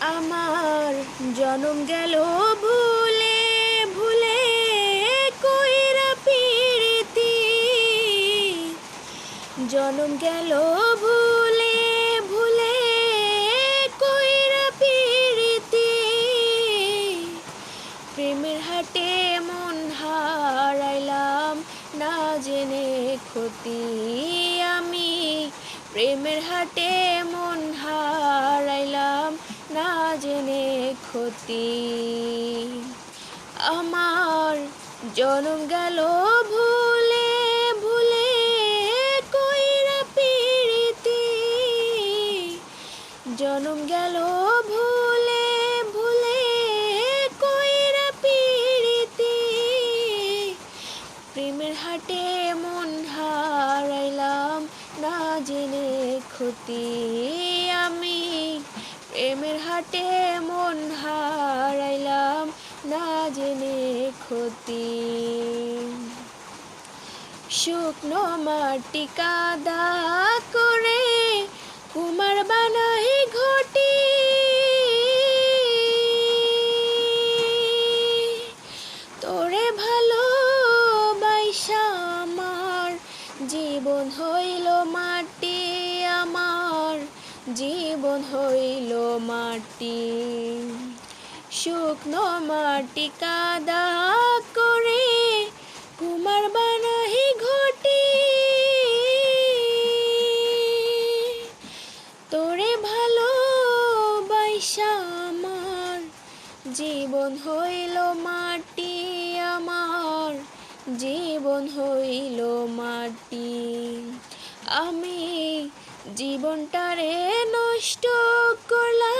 আমার জনম গেল ভুলে ভুলে কইরা পিরিতি, জনম গেল ভুলে ভুলে কইরা পিরিতি, প্রেমের হাটে মন হারাইলাম না জেনে ক্ষতি আমি, প্রেমের হাটে মন হারাইলাম না জেনে ক্ষতি। আমার জনম গেল ভুলে ভুলে কইরা পিরিতি, জনম গেল ভুলে ভুলে কইরা পিরিতি, প্রেমের হাটে মন হারাইলাম না জেনে ক্ষতি আমি, প্রেমের হাটে মন হারাইলাম না জেনে ক্ষতি। শুকনো মাটি কাদা করে কুমার বানাই ঘটি, তোরে ভালোবাসা আমার জীবন হইল মাটি, আমার জীবন হইল মাটি। শুকনো মাটি কাদা করে কুমার বানাই ঘটি, তোরে ভালোবাসা আমার জীবন হইল মাটি, আমার জীবন হইল মাটি। আমি জীবনটারে নষ্ট করলাম